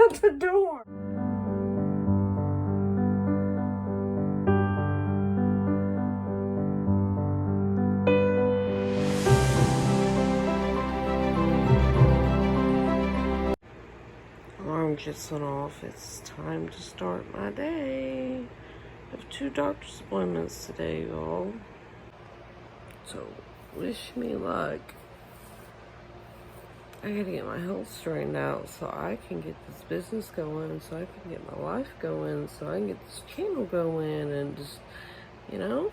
out the door. Alarm just went off. It's time to start my day. I have 2 doctor's appointments today, y'all. So, wish me luck. I gotta get my health straightened out so I can get this business going, so I can get my life going, so I can get this channel going, and just, you know?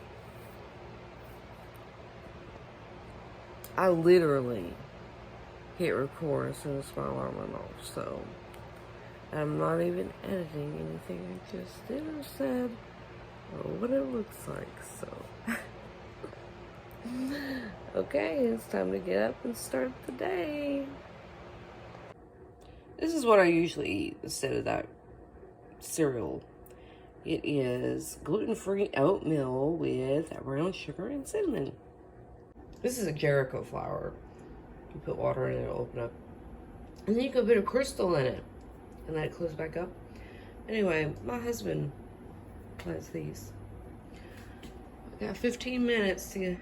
I literally hit record as soon as my alarm went off, so I'm not even editing anything I just did or said, or what it looks like, so. Okay, it's time to get up and start the day. This is what I usually eat instead of that cereal. It is gluten-free oatmeal with brown sugar and cinnamon. This is a Jericho flour. You put water in it, it'll open up. And then you can put a crystal in it and let it close back up. Anyway, my husband plants these. I got 15 minutes to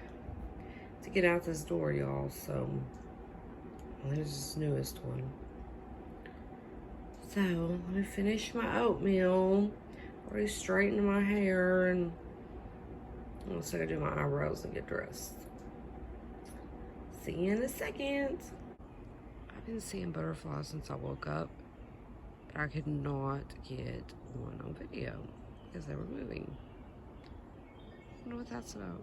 get out this door, y'all, so there's this newest one. So, let me finish my oatmeal. Already straightened my hair, and I'm also gonna do my eyebrows and get dressed. See you in a second. I've been seeing butterflies since I woke up, but I could not get one on video because they were moving. I don't know what that's about.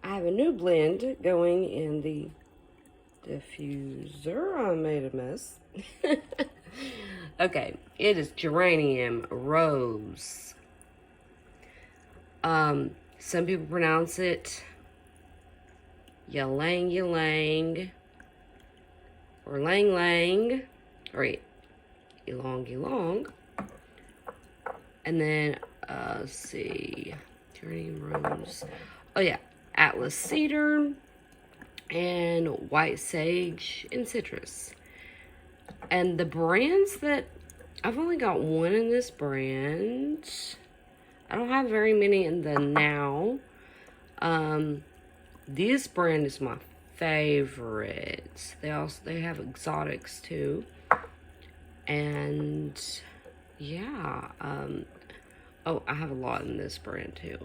I have a new blend going in the diffuser. I made a mess. Okay, it is geranium rose. Some people pronounce it ylang ylang, or lang lang, or ylang ylang. And then, let's see, geranium rose. Oh yeah, Atlas cedar, and white sage, and citrus. And the brands that, I've only got one in this brand. I don't have very many in the now. This brand is my favorite. They have exotics too. And yeah, oh, I have a lot in this brand too.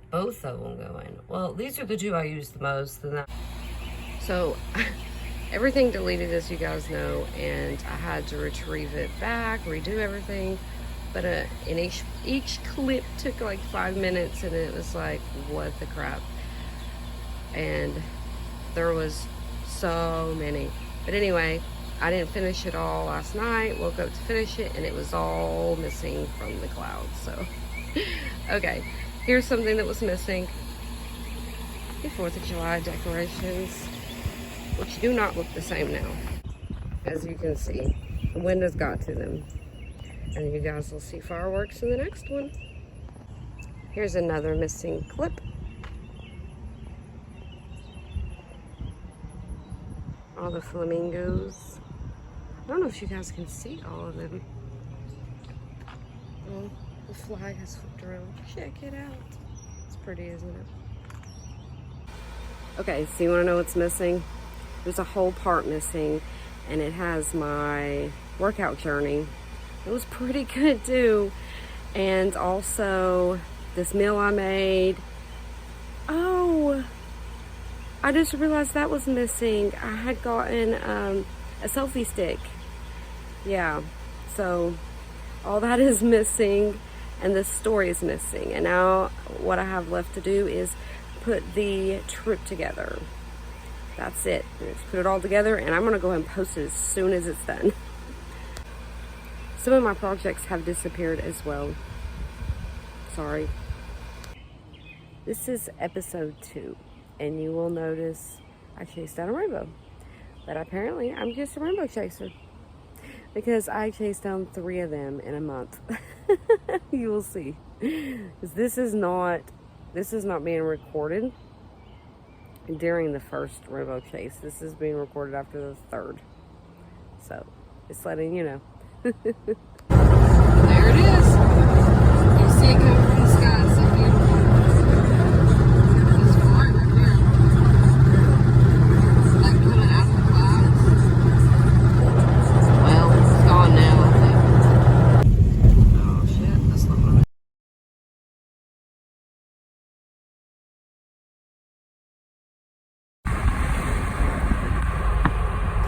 Both of them go in. Well, these are the 2 I use the most. So, everything deleted, as you guys know, and I had to retrieve it back, redo everything. But in each clip took like 5 minutes, and it was like, what the crap? And there was so many. But anyway, I didn't finish it all last night. Woke up to finish it, and it was all missing from the clouds. So, okay. Here's something that was missing. The 4th of July decorations, which do not look the same now. As you can see, the wind has got to them. And you guys will see fireworks in the next one. Here's another missing clip. All the flamingos. I don't know if you guys can see all of them. Oh. The flag has flipped around. Check it out. It's pretty, isn't it? Okay, so you want to know what's missing? There's a whole part missing, and it has my workout journey. It was pretty good too. And also this meal I made. Oh, I just realized that was missing. I had gotten a selfie stick. Yeah, so all that is missing. And this story is missing. And now what I have left to do is put the trip together. That's it. Just put it all together, and I'm gonna go ahead and post it as soon as it's done. Some of my projects have disappeared as well. Sorry. This is episode 2, and you will notice I chased down a rainbow. But apparently I'm just a rainbow chaser, because I chased down 3 of them in a month. You will see. Because this is not being recorded during the first rainbow chase. This is being recorded after the third. So, it's letting you know. There it is. You see it coming from the sky. It's so beautiful. It's bright right here. It's like coming out of the clouds. Well, it's gone now, I think. Oh shit, that's not what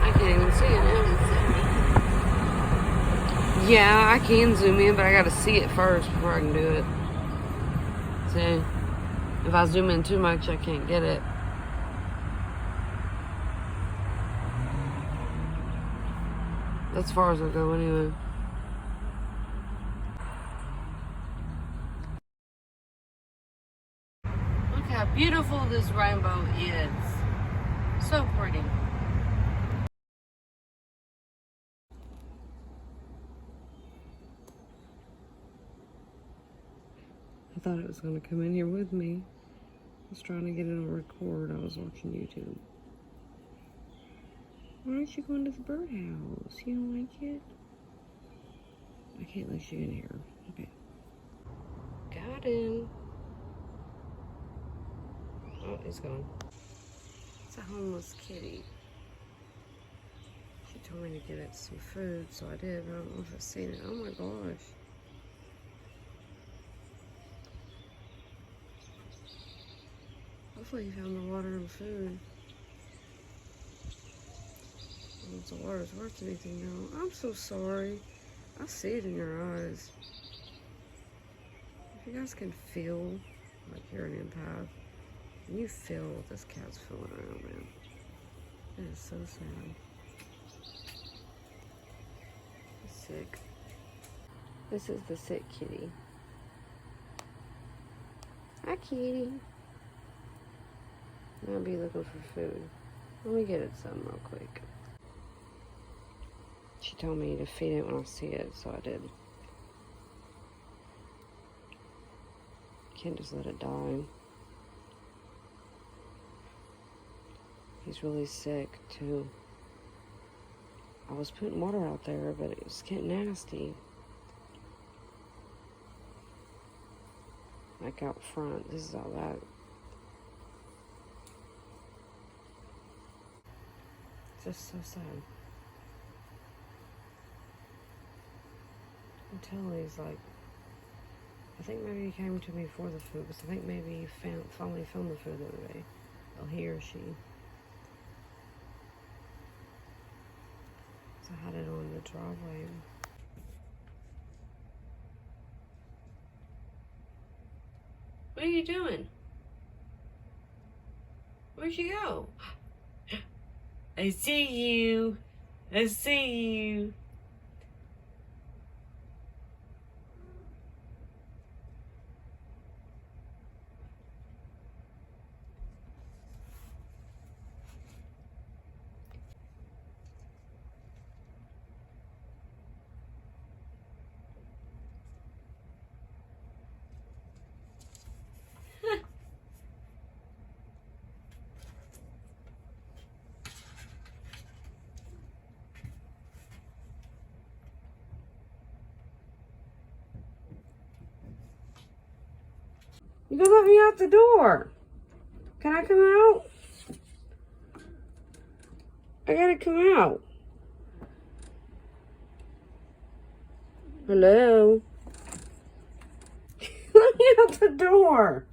I can't even see it now. Yeah, I can zoom in, but I gotta see it first before I can do it. See? If I zoom in too much, I can't get it. That's as far as I'll go anyway. Look how beautiful this rainbow is. So pretty. I thought it was going to come in here with me. I was trying to get it on record. I was watching YouTube. Why aren't you going to the birdhouse? You don't like it? I can't let you in here. Okay. Got him. Oh, he's gone. It's a homeless kitty. She told me to get it some food, so I did, but I don't know if I've seen it. Oh my gosh. Hopefully you found the water and food. If the water's worth anything now. I'm so sorry. I see it in your eyes. If you guys can feel like you're an empath, and you feel what this cat's feeling around, man. It is so sad. It's sick. This is the sick kitty. Hi, kitty. I'll be looking for food. Let me get it some real quick. She told me to feed it when I see it, so I did. Can't just let it die. He's really sick, too. I was putting water out there, but it was getting nasty. Like out front, this is all that. Just so sad. Until he's like, I think maybe he came to me for the food, because I think maybe he finally found the food the other day. Well, he or she. So I had it on the driveway. What are you doing? Where'd you go? I see you. I see you. You gonna let me out the door? Can I come out? I gotta come out. Hello? Let me out the door.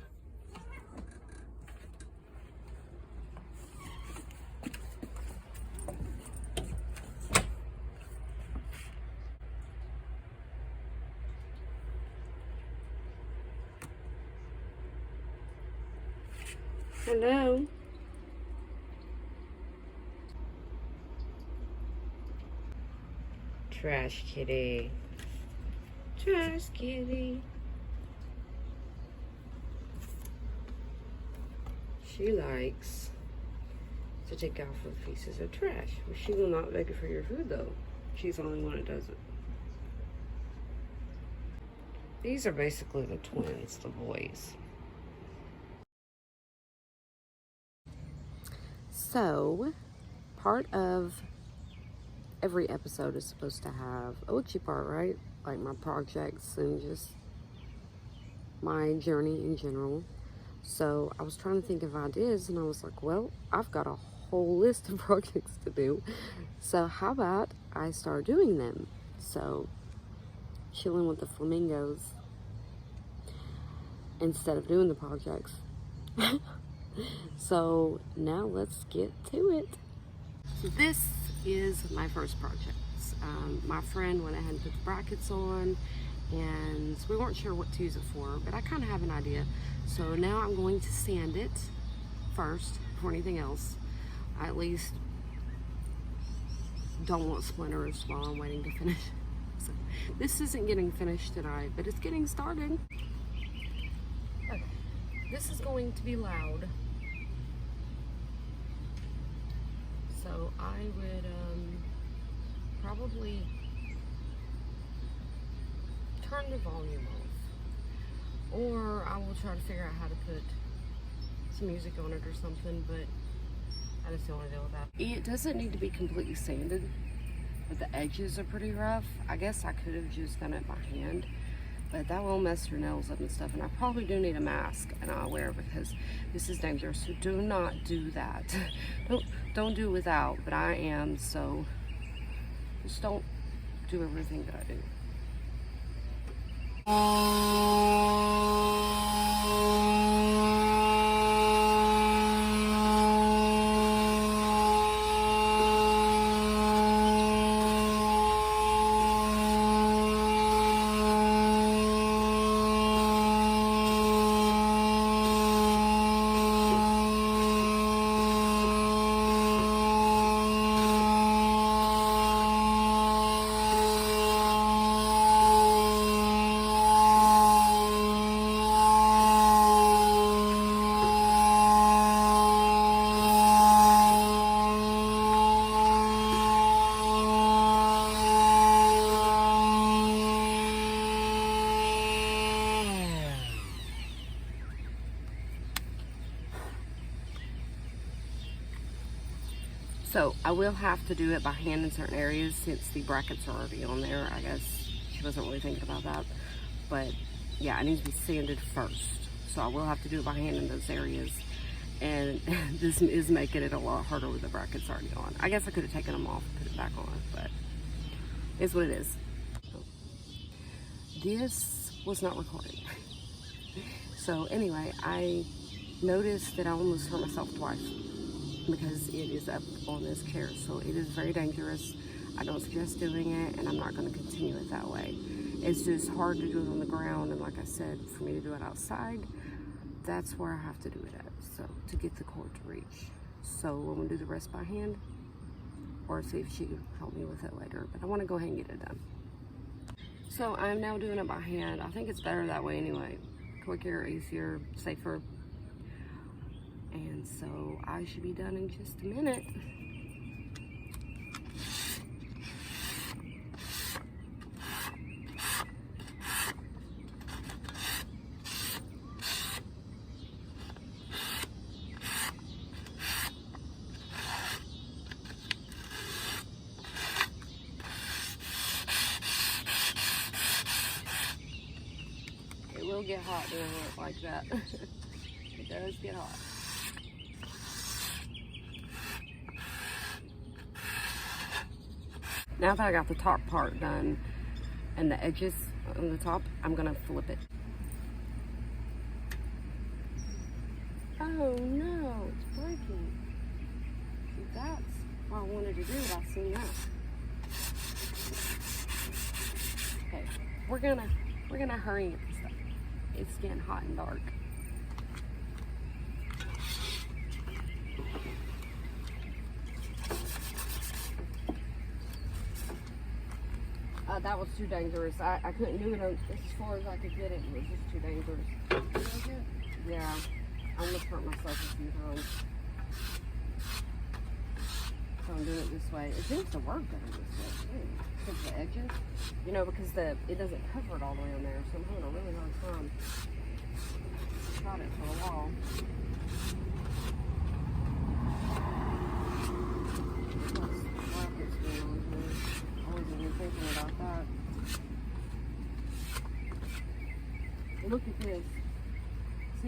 Hello? Trash kitty. Trash kitty. She likes to take off with pieces of trash. She will not beg for your food though. She's the only one that does it. These are basically the twins, the boys. So, part of every episode is supposed to have a witchy part, right? Like my projects and just my journey in general. So I was trying to think of ideas, and I was like, well, I've got a whole list of projects to do. So how about I start doing them? So chilling with the flamingos instead of doing the projects. So now let's get to it. So this is my first project. My friend went ahead and put the brackets on, and we weren't sure what to use it for, but I kind of have an idea. So now I'm going to sand it first before anything else. I at least don't want splinters while I'm waiting to finish. So this isn't getting finished tonight, but it's getting started. Okay, this is going to be loud. So I would probably turn the volume off, or I will try to figure out how to put some music on it or something, but I just don't want to deal with that. It doesn't need to be completely sanded, but the edges are pretty rough. I guess I could have just done it by hand, but that will mess your nails up and stuff, and I probably do need a mask and I'll wear, because this is dangerous. So do not do that. Don't do without, but I am, so just don't do everything that I do. So I will have to do it by hand in certain areas since the brackets are already on there. I guess she wasn't really thinking about that. But yeah, it needs to be sanded first. So I will have to do it by hand in those areas. And this is making it a lot harder with the brackets already on. I guess I could have taken them off and put it back on, but it's what it is. This was not recorded. So anyway, I noticed that I almost hurt myself twice, because it is up on this chair. So it is very dangerous. I don't suggest doing it, and I'm not going to continue it that way. It's just hard to do it on the ground, and like I said, for me to do it outside, that's where I have to do it at, so to get the cord to reach. So I'm going to do the rest by hand, or see if she can help me with it later, but I want to go ahead and get it done. So I'm now doing it by hand. I think it's better that way anyway. Quicker, easier, safer. And so I should be done in just a minute. It will get hot doing it like that. It does get hot. Now that I got the top part done and the edges on the top, I'm gonna flip it. Oh no, it's breaking. See, that's what I wanted to do by seeing that. Okay, we're gonna hurry and stuff. It's getting hot and dark. That was too dangerous. I couldn't do it as far as I could get it. It was just too dangerous. Yeah, I almost hurt myself a few times. So I'm doing it this way. It seems to work better this way too. Because the edges, you know, because it doesn't cover it all the way on there. So I'm having a really hard time. Tried it for a while.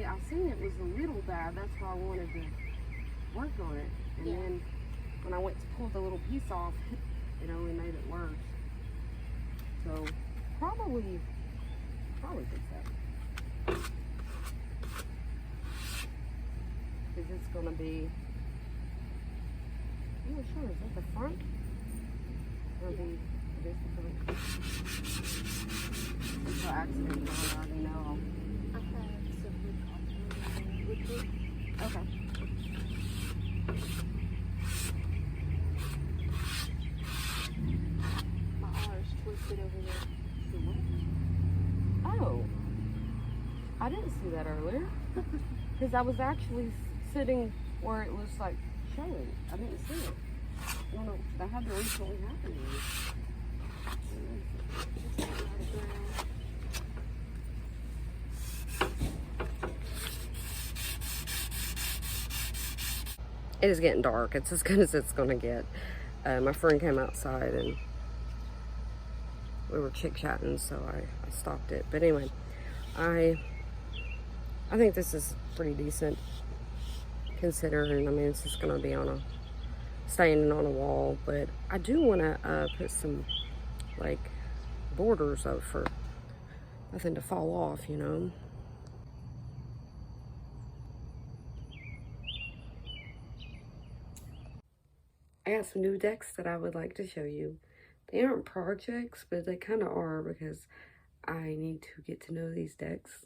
I seen it was a little bad. That's why I wanted to work on it. And then when I went to pull the little piece off, it only made it worse. So probably fix that. Because it's gonna be, I'm not sure, is that the front? Or it is the front. It's an accident, I already know. I had some wood with it. Okay. My arm's twisted over there. Oh, I didn't see that earlier. Because I was actually sitting where it was like showing. I didn't see it. I don't know. That had to recently happen to me. It is getting dark. It's as good as it's gonna get. My friend came outside and we were chit-chatting, so I stopped it. But anyway, I think this is pretty decent considering, I mean, it's just gonna be on a, standing on a wall, but I do wanna put some like borders up for nothing to fall off, you know. I got some new decks that I would like to show you. They aren't projects, but they kind of are because I need to get to know these decks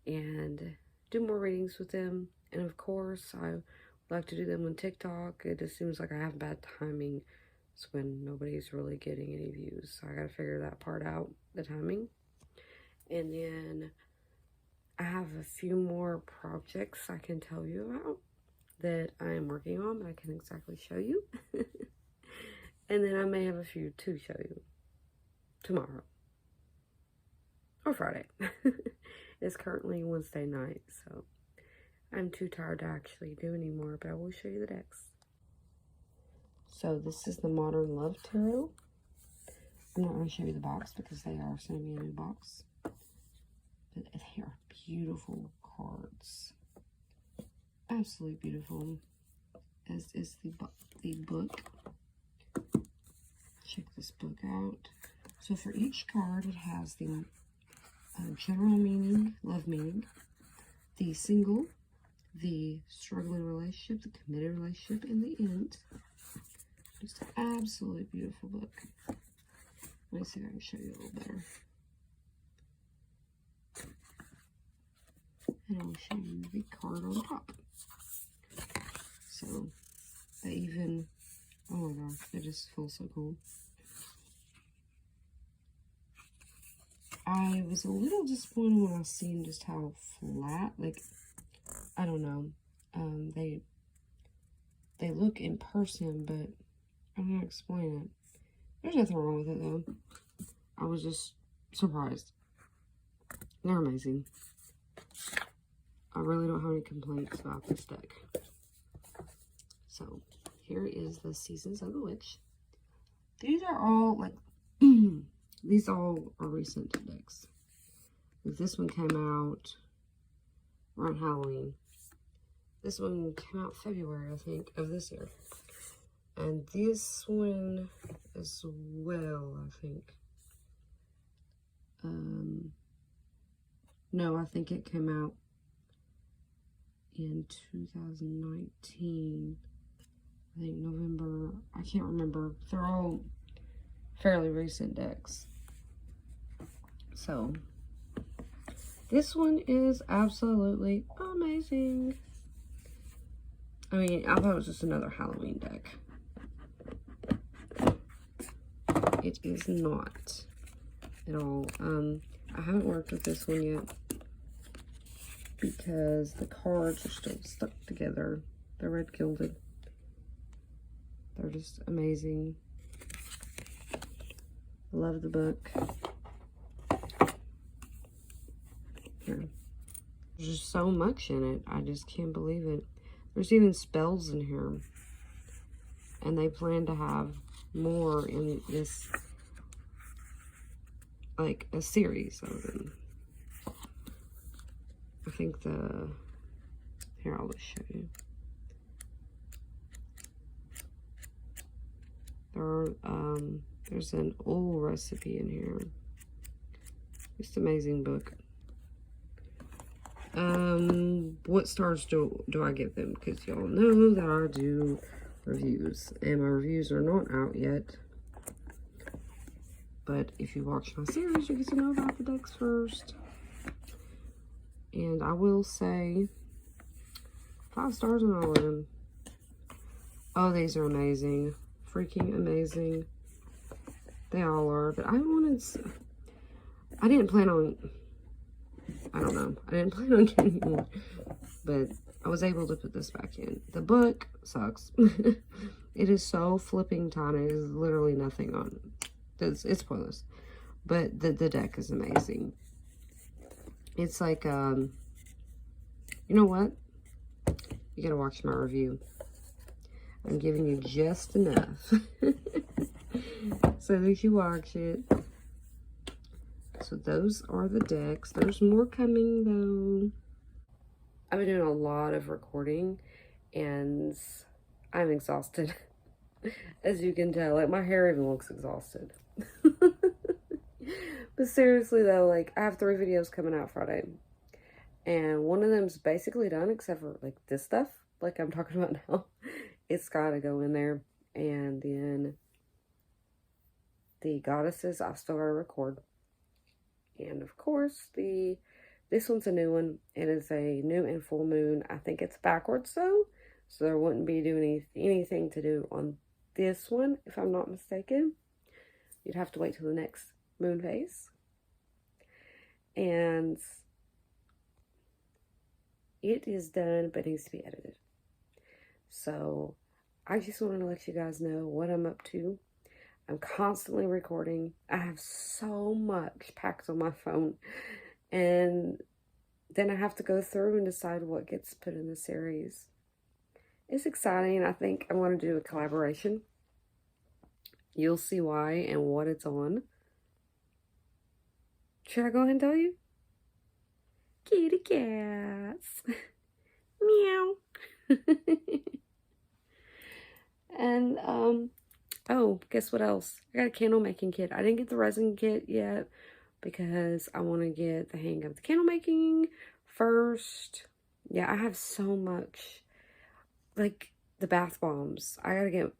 and do more readings with them. And of course, I would like to do them on TikTok. It just seems like I have bad timing. It's when nobody's really getting any views. So I got to figure that part out, the timing. And then I have a few more projects I can tell you about that I am working on, but I can't exactly show you. And then I may have a few to show you tomorrow or Friday. It's currently Wednesday night, so I'm too tired to actually do any more, but I will show you the decks. So this is the Modern Love Tarot. I'm not going to show you the box because they are sending me a new box. But they are beautiful cards. Absolutely beautiful, as is the book. Check this book out. So for each card, it has the general meaning, love meaning, the single, the struggling relationship, the committed relationship, and the end. Just an absolutely beautiful book. Let me see if I can show you a little better. And I'll show you the card on top. So, they even, oh my gosh, they just feel so cool. I was a little disappointed when I seen just how flat, like, I don't know, they look in person, but I'm gonna explain it. There's nothing wrong with it though. I was just surprised. They're amazing. I really don't have any complaints about this deck. So, here is the Seasons of the Witch. These are all, like, these all are recent decks. This one came out around Halloween. This one came out February, I think, of this year. And this one as well, I think. No, I think it came out in 2019. I think November, I can't remember. They're all fairly recent decks. So, this one is absolutely amazing. I mean, I thought it was just another Halloween deck. It is not at all. I haven't worked with this one yet because the cards are still stuck together. They're red gilded. They're just amazing. I love the book. Here. There's just so much in it. I just can't believe it. There's even spells in here. And they plan to have more in this, like a series of them. I think here, I'll just show you. There's an old recipe in here. Just amazing book. What stars do I give them? Because y'all know that I do reviews, and my reviews are not out yet. But if you watch my series, you get to know about the decks first. And I will say 5 stars on all of them. Oh, these are amazing. Freaking amazing. They all are. But I didn't plan on, I don't know. I didn't plan on getting one. But I was able to put this back in. The book sucks. It is so flipping tiny. There's literally nothing on it. It's pointless. But the deck is amazing. It's like, you know what? You gotta watch my review. I'm giving you just enough. So that you watch it. So those are the decks. There's more coming though. I've been doing a lot of recording and I'm exhausted. As you can tell, like my hair even looks exhausted. But seriously though, like I have 3 videos coming out Friday. And one of them's basically done except for like this stuff, like I'm talking about now. It's gotta go in there. And then the goddesses I've still gotta record. And of course this one's a new one. It is a new and full moon. I think it's backwards though. So there wouldn't be doing anything to do on this one, if I'm not mistaken. You'd have to wait till the next moon phase. And it is done, but needs to be edited. So I just wanted to let you guys know what I'm up to. I'm constantly recording. I have so much packed on my phone. And then I have to go through and decide what gets put in the series. It's exciting. I think I'm going to do a collaboration. You'll see why and what it's on. Should I go ahead and tell you? Kitty cats. Meow. And, oh, guess what else? I got a candle making kit. I didn't get the resin kit yet because I want to get the hang of the candle making first. Yeah, I have so much. Like the bath bombs. I gotta get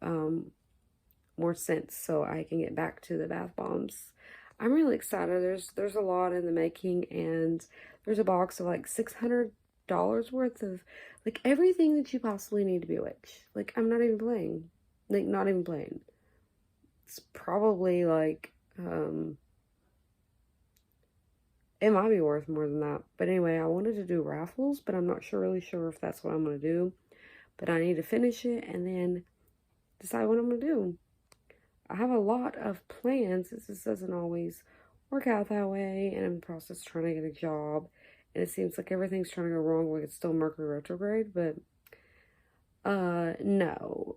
more scents so I can get back to the bath bombs. I'm really excited. There's a lot in the making, and there's a box of like $600 worth of like everything that you possibly need to be a witch. Like I'm not even playing. Like not even playing. It's probably like it might be worth more than that. But anyway, I wanted to do raffles, but I'm not really sure if that's what I'm gonna do. But I need to finish it and then decide what I'm going to do. I have a lot of plans. This doesn't always work out that way. And I'm in the process of trying to get a job. And it seems like everything's trying to go wrong. Like it's still Mercury retrograde. But, no.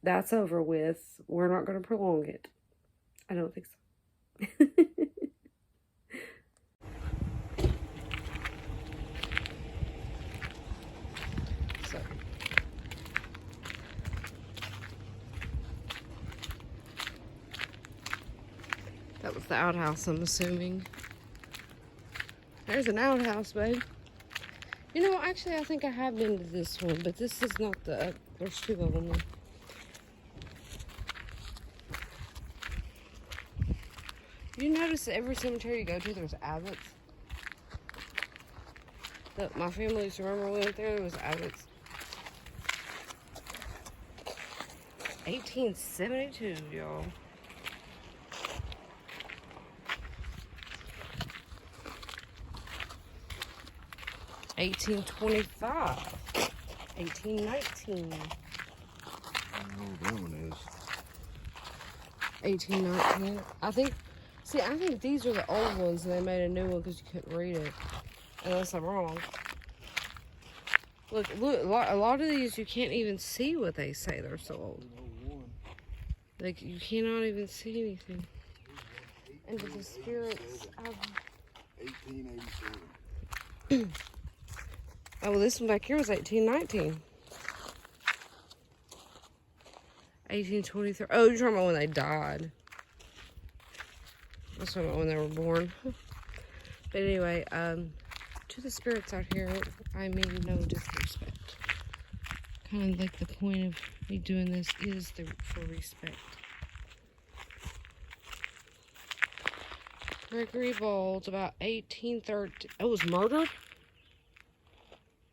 That's over with. We're not going to prolong it. I don't think so. That was the outhouse, I'm assuming. There's an outhouse, babe. You know, actually, I think I have been to this one, but this is not the... There's 2 of them. You notice that every cemetery you go to, there's abbots? My family used to remember we went there was abbots. 1872, y'all. 1825, 1819. I don't know what that one is. 1819. I think these are the old ones and they made a new one because you couldn't read it. Unless I'm wrong. Look, a lot of these you can't even see what they say. They're so old. Like, you cannot even see anything. And the spirits of... 1887. Oh, well, this one back here was 1819. 1823. Oh, you're talking about when they died. That's talking about when they were born. But anyway, to the spirits out here, I mean no disrespect. Kind of like the point of me doing this is for respect. Gregory Bald, about 1813. Oh, was murdered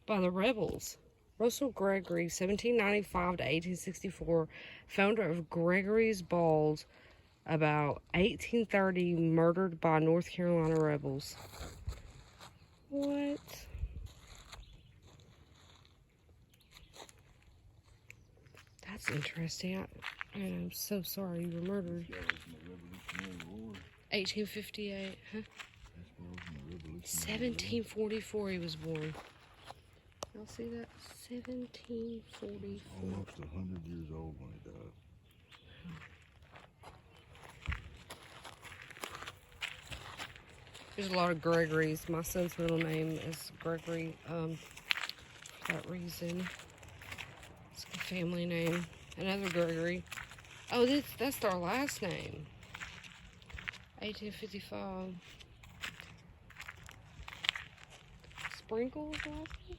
by the rebels. Russell Gregory, 1795 to 1864, founder of Gregory's Balls, about 1830, murdered by North Carolina rebels. What? That's interesting. I'm so sorry you were murdered. 1858, huh? 1744 he was born. Y'all see that? 1744. Almost 100 years old when he died. There's a lot of Gregorys. My son's middle name is Gregory, for that reason. It's a family name. Another Gregory. Oh, that's their last name. 1855. Sprinkles last name?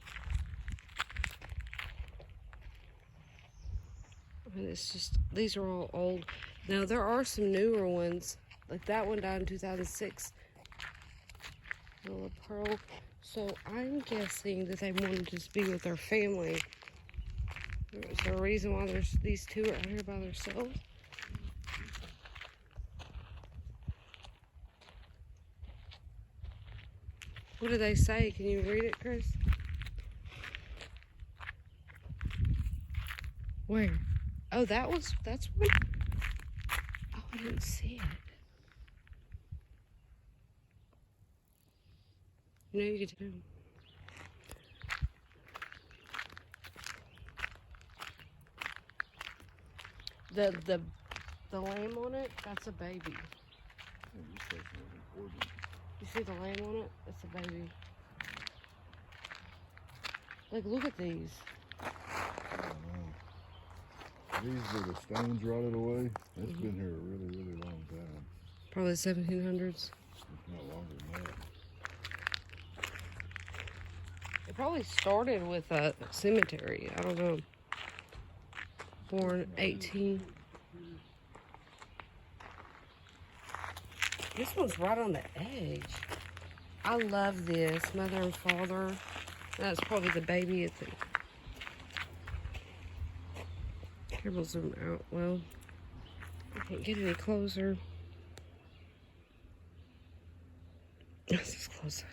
I mean, it's just, these are all old. Now, there are some newer ones. Like that one died in 2006. Little Pearl. So I'm guessing that they wanted to just be with their family. Is there a reason why there's these two out here by themselves? What do they say? Can you read it, Chris? Where? Oh, that's one? Oh, I didn't see it. You know you could do. The lamb on it, that's a baby. You see the lamb on it? That's a baby. Like, look at these. These are the stones rotted away. It's been here a really, really long time. Probably the 1700s. It's not longer than that. It probably started with a cemetery. I don't know. Born 18. This one's right on the edge. I love this. Mother and father. That's probably the baby at the... Here, we'll zoom out. Well, I can't get any closer. This is closer.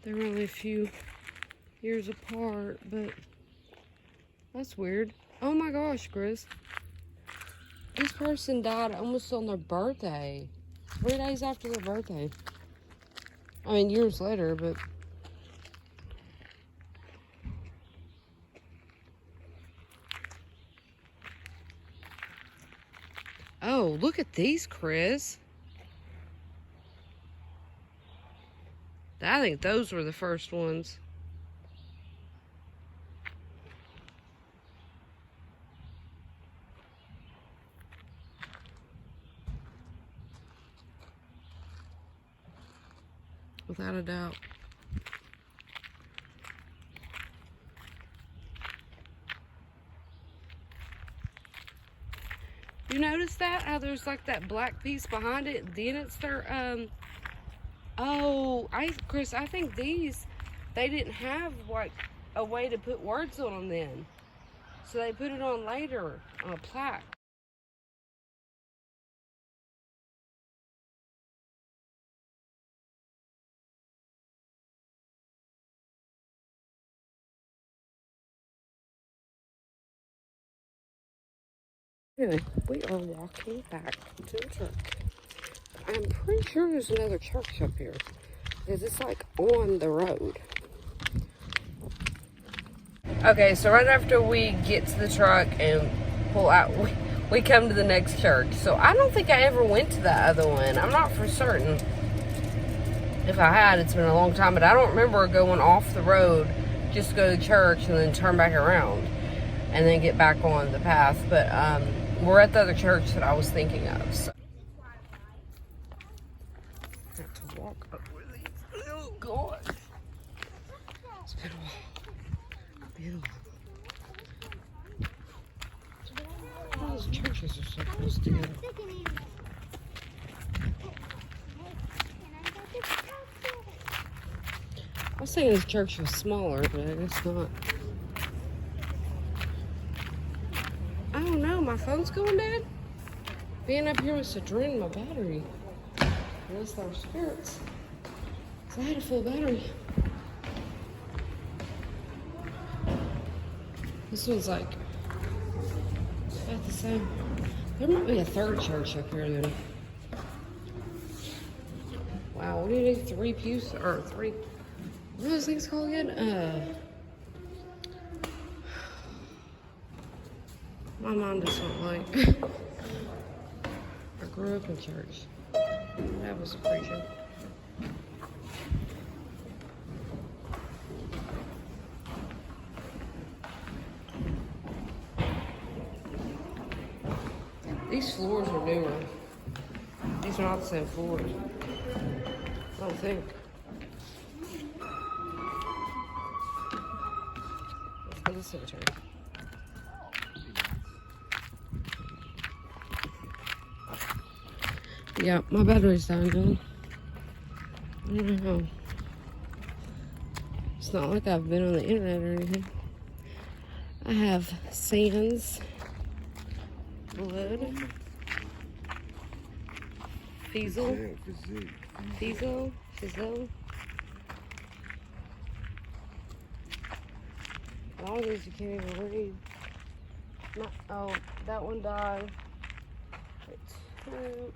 They're only a few years apart, but that's weird. Oh my gosh, Chris. This person died almost on their birthday. 3 days after their birthday. I mean, years later, but... Oh, look at these, Chris. I think those were the first ones. Without a doubt. You notice that? How there's like that black piece behind it? Then it's their, oh, Chris, I think these, they didn't have like a way to put words on them then. So they put it on later on a plaque. Anyway, we are walking back to the church. I'm pretty sure there's another church up here because it's like on the road. Okay, so right after we get to the truck and pull out, we come to the next church. So I don't think I ever went to that other one. I'm not for certain. If I had, it's been a long time, but I don't remember going off the road just to go to church and then turn back around and then get back on the path. But we're at the other church that I was thinking of. So. I have to walk up with these. Oh, God. It's been a while. All those churches are so close together. I was thinking this church was smaller, but I guess not. I don't know, my phone's going dead. Being up here must have drained my battery. Unless they were spirits. So I had a full battery. This one's like about the same. There might be a third church up here then. Wow, what do you need? 3 pews or 3? What are those things called again? My mom just don't like. I grew up in church. My dad was a preacher. These floors are newer. These are not the same floors. I don't think. Let's go to the cemetery. Yeah, my battery's dying, John. I don't know. It's not like I've been on the internet or anything. I have sands, blood, Fiesel, Fiesel. All these you can't even read. Oh, that one died.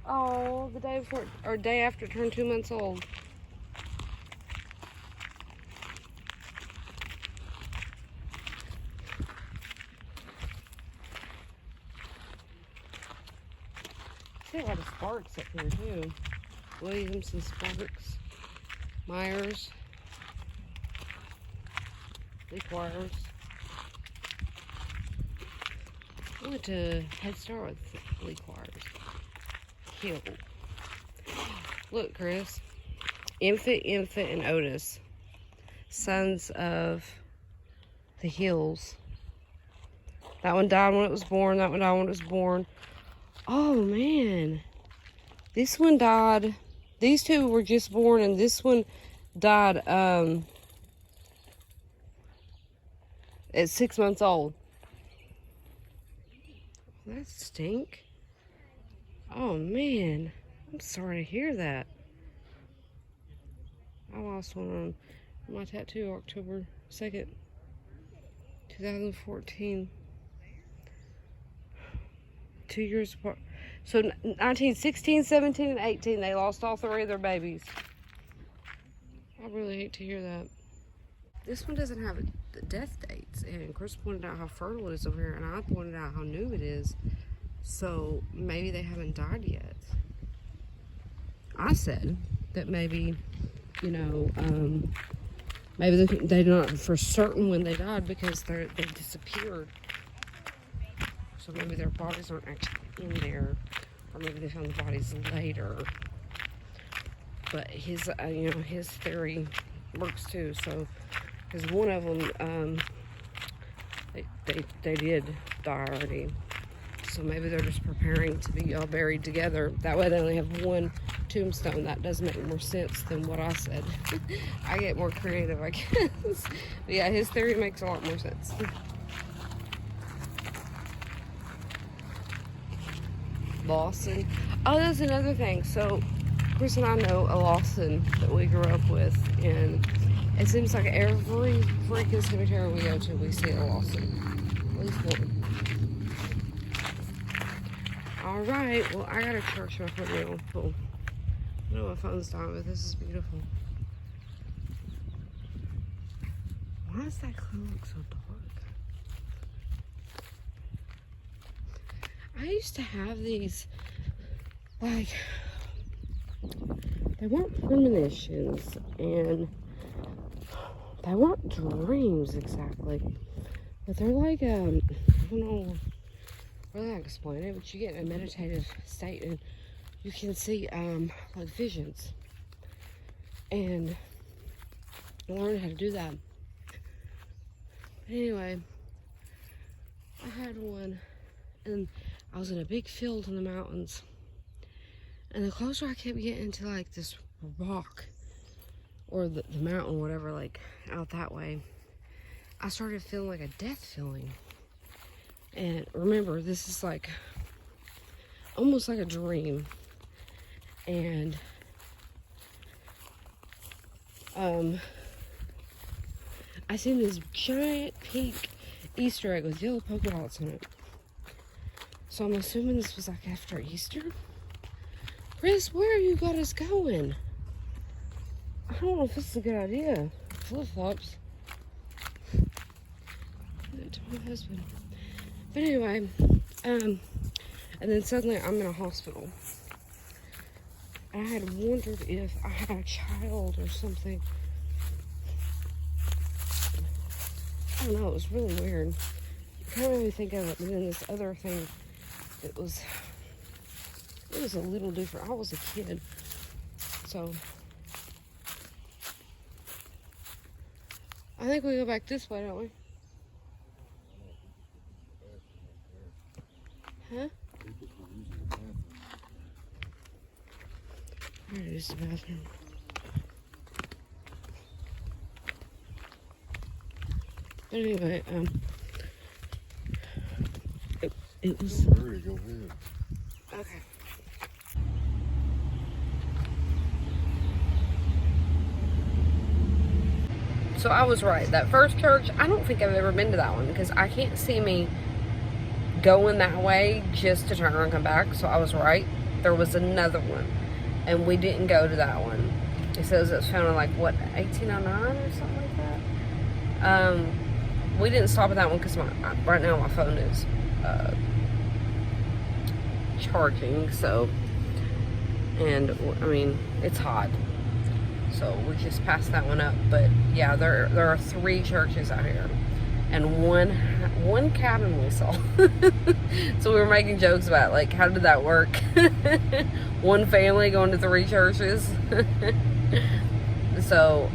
Oh, the day before or day after it turned 2 months old. See a lot of Sparks up here too. Williams and Sparks, Myers, Leaquires. I went to Head Start with Leaquires. Hill. Look, Chris. Infant, and Otis. Sons of the Hills. That one died when it was born. That one died when it was born. Oh, man. This one died. These two were just born, and this one died at 6 months old. That stink. Oh, man. I'm sorry to hear that. I lost one on my tattoo October 2nd, 2014. 2 years apart. So 1916, 17, and 18, they lost all 3 of their babies. I really hate to hear that. This one doesn't have death dates, and Chris pointed out how fertile it is over here, and I pointed out how new it is. So maybe they haven't died yet. I said that maybe, you know, maybe they're not for certain when they died because they disappeared. So maybe their bodies aren't actually in there, or maybe they found the bodies later. But his, you know, his theory works too. So, because one of them, they did die already. So maybe they're just preparing to be all buried together. That way they only have one tombstone. That does make more sense than what I said. I get more creative, I guess. But yeah, his theory makes a lot more sense. Lawson. Oh, that's another thing. So Chris and I know a Lawson that we grew up with, and it seems like every freaking cemetery we go to, we see a Lawson. At least one. Alright, well, I gotta charge my phone now. Cool. I know my phone's dying, but this is beautiful. Why does that cloud look so dark? I used to have these, like, they weren't premonitions, and they weren't dreams exactly, but they're like, I don't know really how to explain it, but you get in a meditative state and you can see like visions, and I learned how to do that. But anyway, I had one, and I was in a big field in the mountains, and the closer I kept getting to like this rock or the mountain, whatever, like out that way, I started feeling like a death feeling. And remember, this is like almost like a dream. And I seen this giant pink Easter egg with yellow polka dots on it. So I'm assuming this was like after Easter. Chris, where you got us going? I don't know if this is a good idea. Flip-flops. To my husband. But anyway, and then suddenly I'm in a hospital. And I had wondered if I had a child or something. I don't know, it was really weird. It kind of made me think of it, but then this other thing, it was a little different. I was a kid, so I think we go back this way, don't we? Huh? Where is the bathroom? But anyway, it was. Hurry, go ahead. Okay. So I was right. That first church, I don't think I've ever been to that one because I can't see me going that way just to turn around and come back. So I was right. There was another one, and we didn't go to that one. It says it was found in like what, 1809 or something like that. We didn't stop at that one because right now my phone is charging. So, and I mean it's hot. So we just passed that one up. But yeah, there are 3 churches out here, and one cabin we saw. So we were making jokes about like, how did that work? One family going to 3 churches. So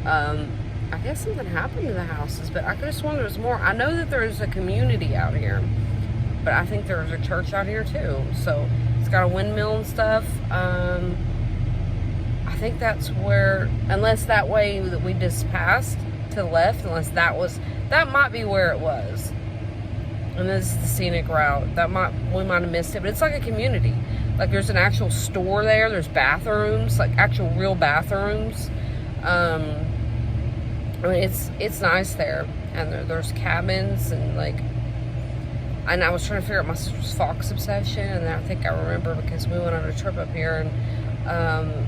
I guess something happened to the houses, but I could have sworn there was more. I know that there's a community out here, but I think there's a church out here too. So it's got a windmill and stuff. I think that's where, unless that way that we just passed to the left, unless that might be where it was. And this is the scenic route. We might have missed it, but it's like a community. Like there's an actual store there. There's bathrooms, like actual real bathrooms. I mean, it's nice there, and there's cabins and like. And I was trying to figure out my sister's fox obsession, and I think I remember because we went on a trip up here and.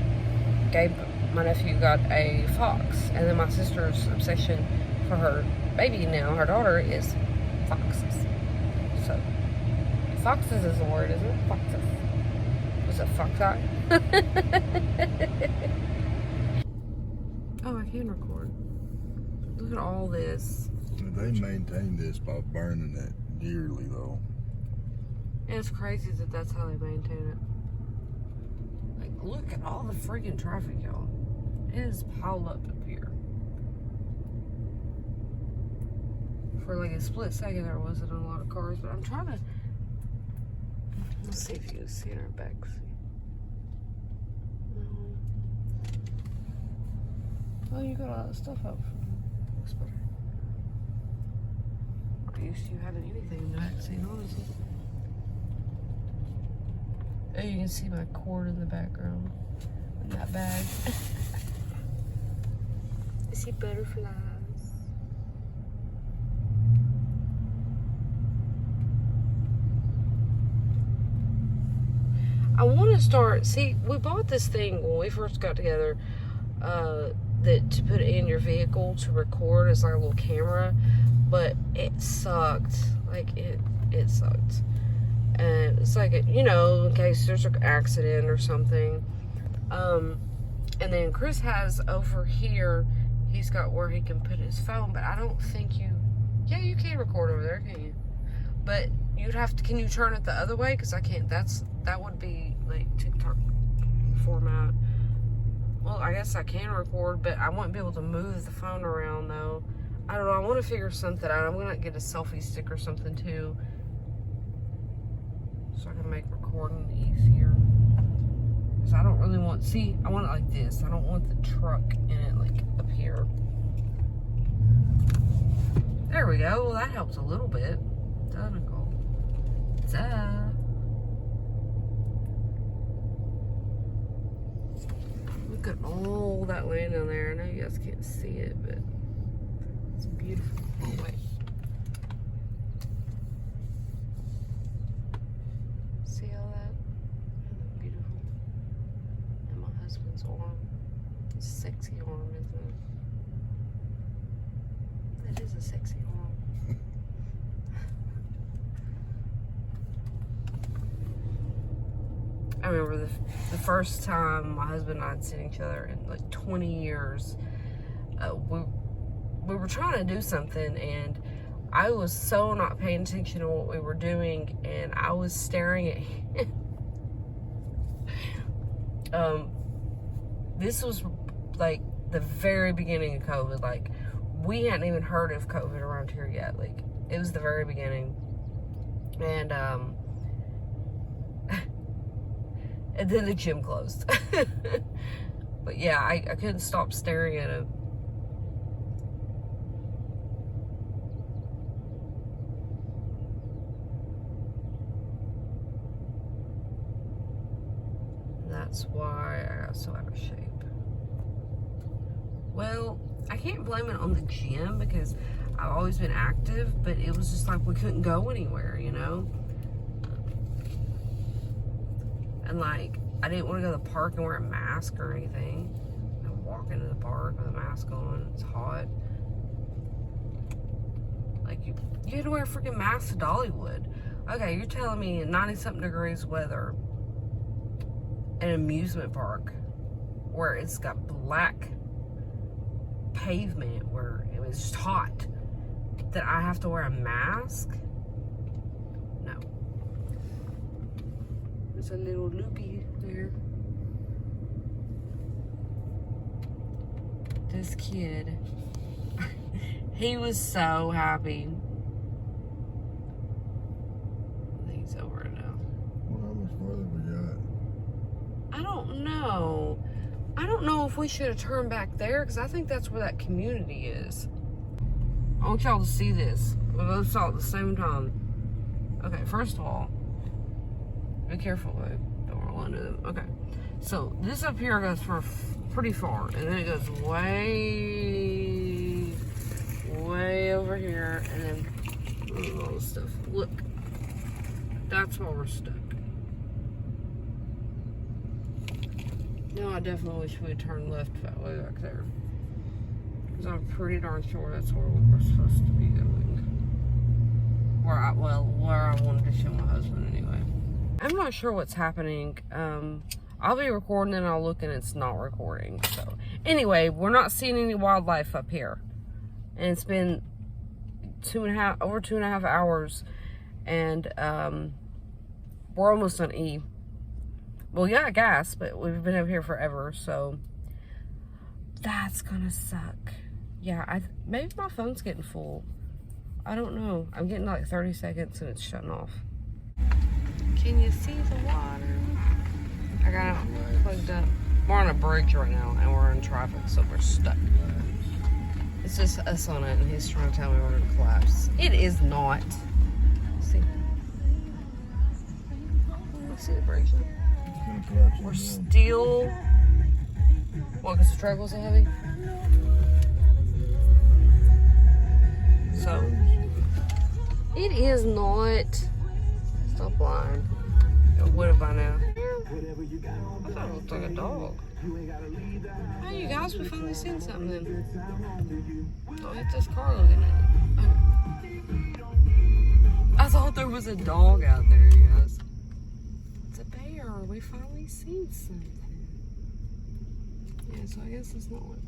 Gabe, my nephew, got a fox, and then my sister's obsession for her baby now, her daughter, is foxes. So, foxes is the word, isn't it? Foxes. Was it fox eye? Oh, I can record. Look at all this. They maintain this by burning it yearly, though. And it's crazy that that's how they maintain it. Look at all the freaking traffic, y'all. It is piled up here. For like a split second, there wasn't a lot of cars, but I'm trying to. Let's see if you can see in our back seat. Oh, you got a lot of stuff up. Looks better. I'm used to you having anything in the back seat, honestly. Oh, you can see my cord in the background in that bag. I see butterflies. I want to start. See, we bought this thing when we first got together. That to put in your vehicle to record as like a little camera, but it sucked. Like it sucked. And it's like, in case there's an accident or something. And then Chris has over here, he's got where he can put his phone, but I don't think you, yeah, you can record over there, can't you? But you'd have to, can you turn it the other way? Because I can't, that would be like TikTok format. Well, I guess I can record, but I won't be able to move the phone around though. I don't know, I want to figure something out. I'm going to get a selfie stick or something too, so I can make recording easier. Because I don't really want, see, I want it like this. I don't want the truck in it like up here. There we go. Well, that helps a little bit. Doesn't it, go? Duh. Look at all that land down there. I know you guys can't see it, but it's beautiful. Oh, wait. See all that? Isn't that beautiful? And my husband's arm. It's a sexy arm, isn't it? That is a sexy arm. I remember the first time my husband and I had seen each other in like 20 years. We were trying to do something, and I was so not paying attention to what we were doing, and I was staring at him. This was like the very beginning of COVID. Like, we hadn't even heard of COVID around here yet. Like, it was the very beginning. And and then the gym closed. But yeah, I couldn't stop staring at him. That's why I got so out of shape. Well, I can't blame it on the gym because I've always been active, but it was just like we couldn't go anywhere, you know? And like, I didn't want to go to the park and wear a mask or anything. And walk into the park with a mask on. It's hot. Like, you had to wear a freaking mask to Dollywood. Okay, you're telling me in 90-something degrees weather, an amusement park where it's got black pavement, where it was just hot, that I have to wear a mask? No. There's a little loopy there. This kid, he was so happy. I think he's over it now. Well, how much farther we got? I don't know. I don't know if we should have turned back there, because I think that's where that community is. I want y'all to see this. We both saw it at the same time. Okay, first of all, be careful, babe. Don't roll into them. Okay. So, this up here goes for pretty far. And then it goes way, way over here. And then all this stuff. Look. That's where we're stuck. No, I definitely wish we had turned left that way back there. Because I'm pretty darn sure that's where we're supposed to be going. Where I wanted to show my husband anyway. I'm not sure what's happening. I'll be recording and I'll look and it's not recording. So anyway, we're not seeing any wildlife up here. And it's been over 2.5 hours. And we're almost on E. Well, yeah, I guess, but we've been up here forever, so that's gonna suck. Yeah, maybe my phone's getting full. I don't know. I'm getting like 30 seconds and it's shutting off. Can you see the water? I got it plugged up. We're on a bridge right now and we're in traffic, so we're stuck. It's just us on it and he's trying to tell me we're gonna collapse. It is not. See? Let's see the bridge now. We're still... What, because the truck wasn't heavy? So, it is not... Stop lying. It would have by now. I thought it looked like a dog. Oh, you guys, we finally seen something then. Don't hit this car looking at it. Okay. I thought there was a dog out there, you guys. It's a bear. We finally seen something. Yeah, so I guess it's not one.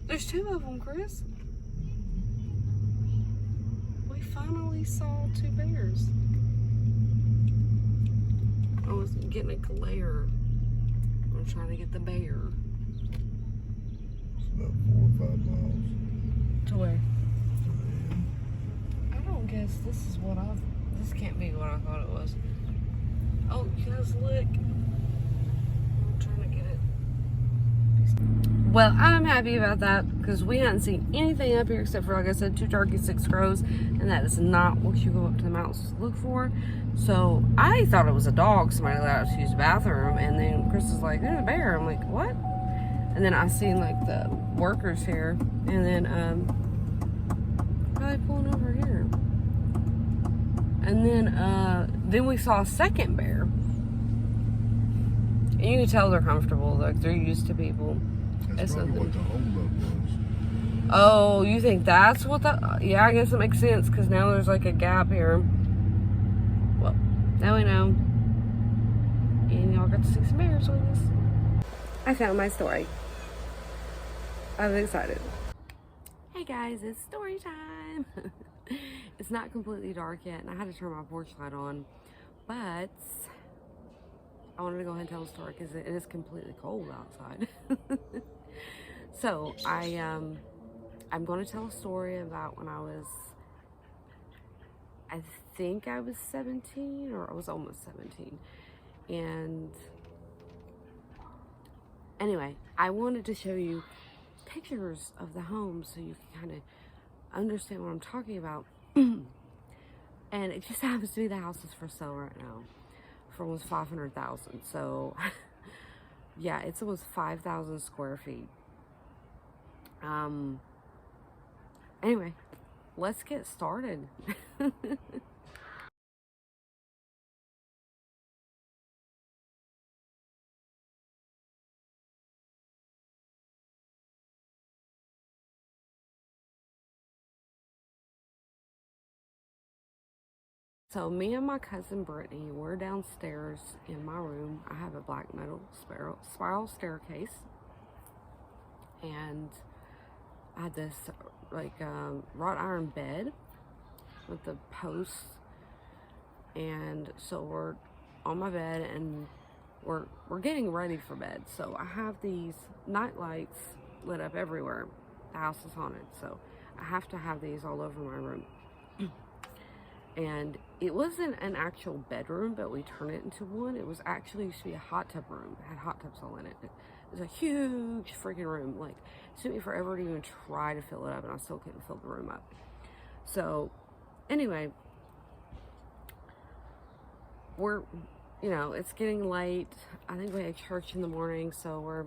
There's two of them, Chris. We finally saw two bears. I was getting a glare. I'm trying to get the bear. It's about 4 or 5 miles To where? to the end. I don't guess this is what this can't be what I thought it was. Oh, you guys look. I'm trying to get it. Well, I'm happy about that because we hadn't seen anything up here except for, like I said, 2 turkeys, 6 crows, and that is not what you go up to the mountains to look for. So I thought it was a dog somebody let out to use the bathroom, and then Chris is like, "There's a bear." I'm like, "What?" And then I seen like the workers here, and then probably pulling over here, and then we saw a second bear, and you can tell they're comfortable, like they're used to people. That's probably what the holdup was. Oh, you think that's what the... Yeah, I guess it makes sense, because now there's like a gap here. Well, now we know. And y'all got to see some bears with us. I found my story. I was excited. Hey guys, it's story time. It's not completely dark yet, and I had to turn my porch light on. But I wanted to go ahead and tell a story, because it is completely cold outside. So, I'm going to tell a story about when I think I was 17, or I was almost 17. And anyway, I wanted to show you pictures of the home so you can kind of understand what I'm talking about. And it just happens to be the house is for sale right now for almost $500,000. So, yeah, it's almost 5,000 square feet. Anyway, let's get started. So me and my cousin Brittany, we're downstairs in my room. I have a black metal spiral staircase, and I had this like wrought iron bed with the posts, and so we're on my bed and we're getting ready for bed. So I have these night lights lit up everywhere. The house is haunted, so I have to have these all over my room. And it wasn't an actual bedroom, but we turned it into one. It was actually used to be a hot tub room. It had hot tubs all in it. It was a huge freaking room. Like, it took me forever to even try to fill it up, and I still couldn't fill the room up. So, anyway, we're, it's getting late. I think we had church in the morning, so we're...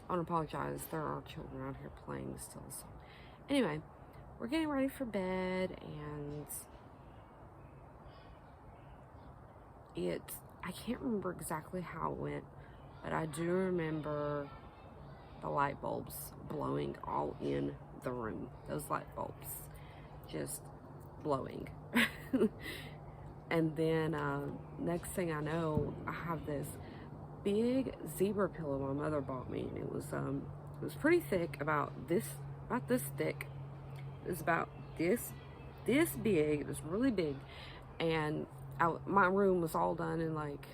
I want to apologize. There are children out here playing still. So, anyway, we're getting ready for bed, and I can't remember exactly how it went, but I do remember the light bulbs blowing all in the room. Those light bulbs just blowing. And then next thing I know, I have this big zebra pillow my mother bought me, and it was pretty thick, about this thick. It was about this big. It was really big, and my room was all done in like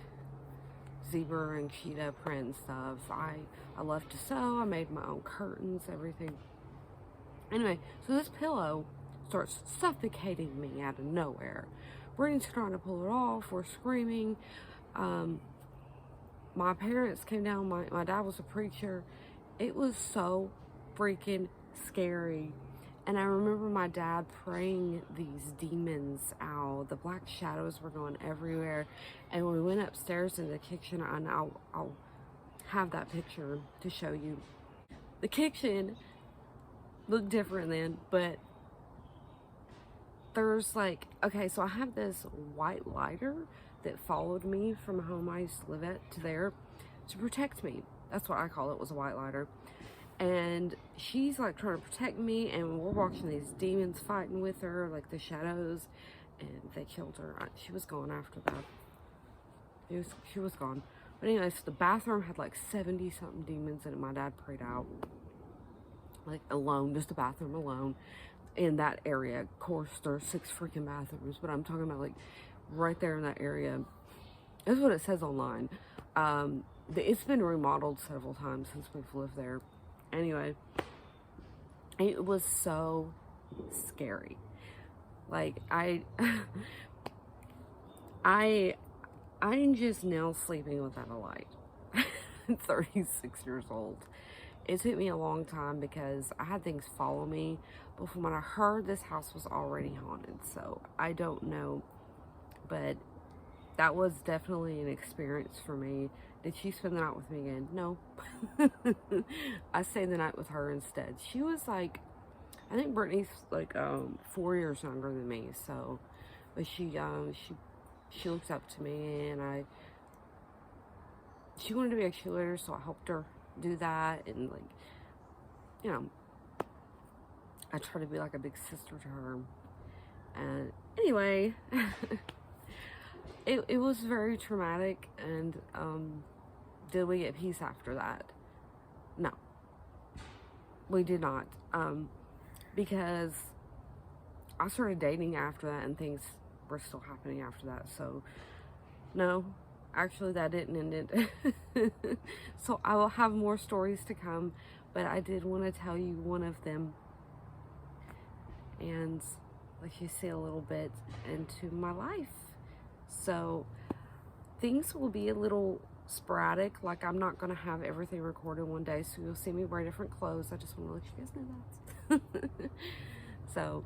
zebra and cheetah print and stuff. I love to sew. I made my own curtains, everything. Anyway, so this pillow starts suffocating me out of nowhere. Brittany's trying to pull it off. We're screaming. my parents came down, my dad was a preacher. It was so freaking scary. And I remember my dad praying these demons out. The black shadows were going everywhere. And we went upstairs in the kitchen, and I'll have that picture to show you. The kitchen looked different then, but there's like, okay, so I have this white lighter that followed me from home I used to live at to there to protect me. That's what I call it, was a white lighter. And she's like trying to protect me, and we're watching these demons fighting with her, like the shadows, and they killed her. She was gone after that. She was gone. But anyway, so the bathroom had like 70 something demons in it. My dad prayed out, like alone, just the bathroom alone in that area. Of course, there's 6 freaking bathrooms, but I'm talking about like right there in that area. That's what it says online. It's been remodeled several times since we've lived there. Anyway, it was so scary. Like, I'm just now sleeping without a light. I'm 36 years old. It took me a long time because I had things follow me. But from when I heard this house was already haunted, so I don't know. But that was definitely an experience for me. Did she spend the night with me again? No. I stayed the night with her instead. She was like, I think Brittany's like 4 years younger than me, so, but she looks up to me, and she wanted to be a cheerleader, so I helped her do that, and like, you know, I try to be like a big sister to her. And anyway, it was very traumatic. And did we get peace after that? No, we did not. Because I started dating after that, and things were still happening after that. So no, actually that didn't end it. So I will have more stories to come, but I did want to tell you one of them, and let you see a little bit into my life. So things will be a little sporadic. Like, I'm not going to have everything recorded one day, so you'll see me wear different clothes. I just want to let you guys know that. So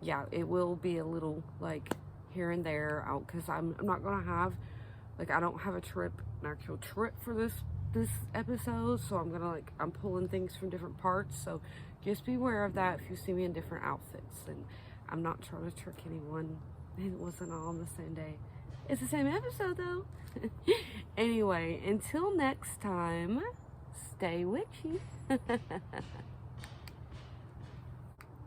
yeah, it will be a little like here and there out, because I'm not going to have, like, I don't have an actual trip for this episode, so I'm pulling things from different parts. So just be aware of that if you see me in different outfits. And I'm not trying to trick anyone. It wasn't all on the same day. It's the same episode though. Anyway, until next time, stay witchy.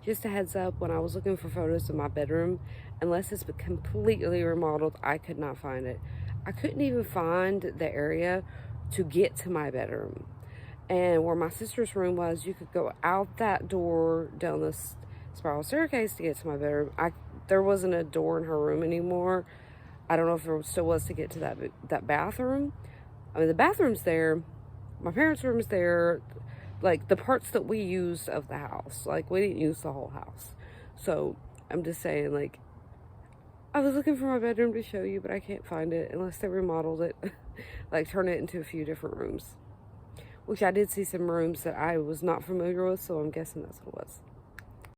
Just a heads up, when I was looking for photos of my bedroom, unless it's been completely remodeled, I could not find it. I couldn't even find the area to get to my bedroom. And where my sister's room was, you could go out that door down this spiral staircase to get to my bedroom. There wasn't a door in her room anymore. I don't know if there still was to get to that bathroom. I mean, the bathroom's there. My parents' room's there. Like, the parts that we used of the house. Like, we didn't use the whole house. So, I'm just saying, like, I was looking for my bedroom to show you, but I can't find it unless they remodeled it. Like, turn it into a few different rooms. Which I did see some rooms that I was not familiar with, so I'm guessing that's what it was.